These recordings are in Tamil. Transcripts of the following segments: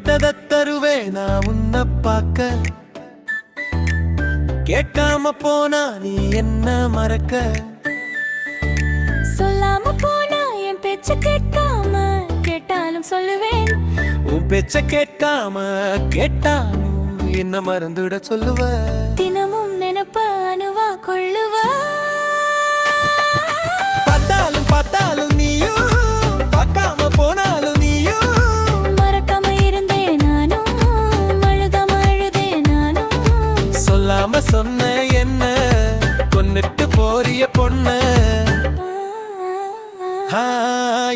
கேட்டத தருவே நான் உன்னை பார்க்க கேட்காம போனா நீ என்ன மறக்க சொல்லாம போனா என் பேச்ச கேட்காம கேட்டாலும் சொல்லுவேன் உன் பேச்ச கேட்காம கேட்டாலும் என்ன மறந்துட சொல்லுவ தினமும் நினைப்ப அணுவா கொள்ளுவ பார்த்தாலும் பார்த்தாலும் நீயும் பார்க்காம போனாலும் நீயும் மறக்காம இருந்தேன் நானும் அழுகாம அழுதேன் நானும் சொல்லாம சொன்ன என்ன கொன்னுட்டு போறிய பொண்ணு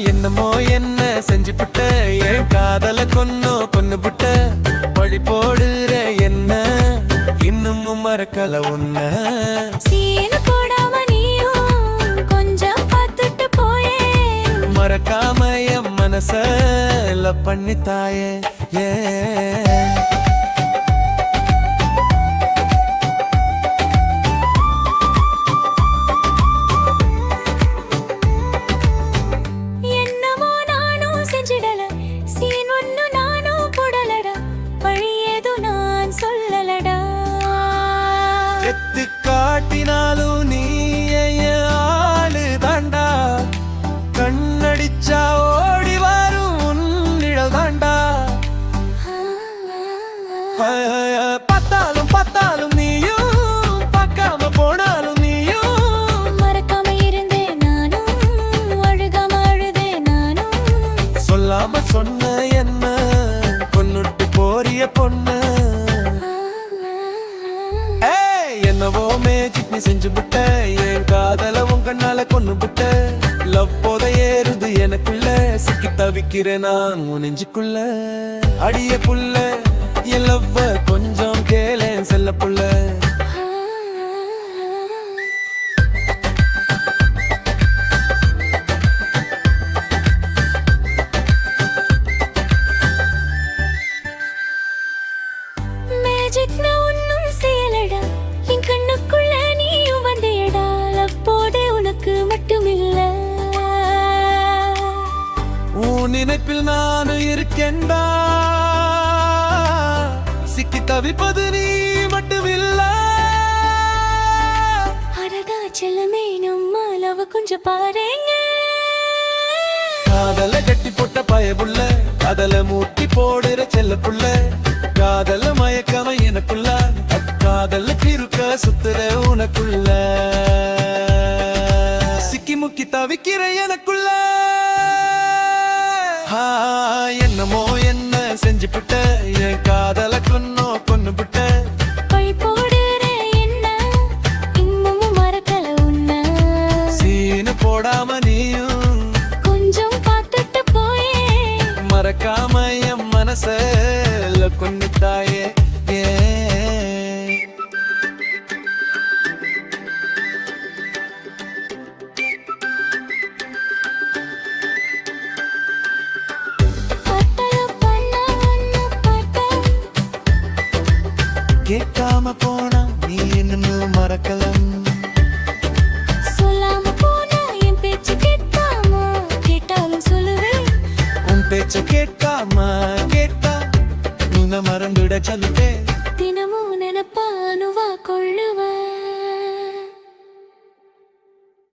என்னமோ என்ன செஞ்சு புட்ட என் காதல கொன்னு புட்ட பழி போடுற என்ன இன்னமும் மறக்கல உன்ன சீனு போடாம நீயும் கொஞ்சம் பார்த்துட்டு போயே மறக்காம என் மனச லவ் பண்ணி தாயே ஏ எத்து காட்டினாலும் நீ ஆளு தாண்டா கண்ணடிச்சா ஓடி வரும் உன்னிழல் தாண்டா பார்த்தாலும் பார்த்தாலும் நீயும் பார்க்காம போனாலும் நீயும் மறக்காம இருந்தேன் நானும் அழுகாம அழுதேன் நானும் சொல்லாம சொன்ன என்ன கொன்னுட்டு போறிய பொண்ணு என்னவோ மேஜிக் நீ செஞ்சு விட்ட என் காதல உன் கண்ணால கொன்னு விட்ட லவ் போத ஏறுது எனக்குள்ள சிக்கி தவிக்கிறேன் நான் உன் நெஞ்சுக்குள்ள அடிய புள்ள என் லவ்வ கொஞ்சம் கேளேன் செல்ல புள்ள மேஜிக் நான் ஒன்னும் செய்யலடா என் கண்ணுக்குள்ள நீயும் வந்தேடா லப்போட உனக்கு மட்டுமில்ல உன் நினைப்பில் நான் இருக்கேன்டா சிக்கி தவிப்பது நீ மட்டுமில்ல அடடா செல்லமே நம்ம லவ் கொஞ்சம் பாருங்க காதல கட்டி போட்ட பயபுள்ள காதல மூட்டி போடுற செல்ல புள்ள காதல மயக்காம எனக்குள்ள காதல கிருக்க சுத்துற உனக்குள்ள சிக்கி முக்கி தவிக்கிற எனக்குள்ள என்னமோ என்ன செஞ்சு விட்ட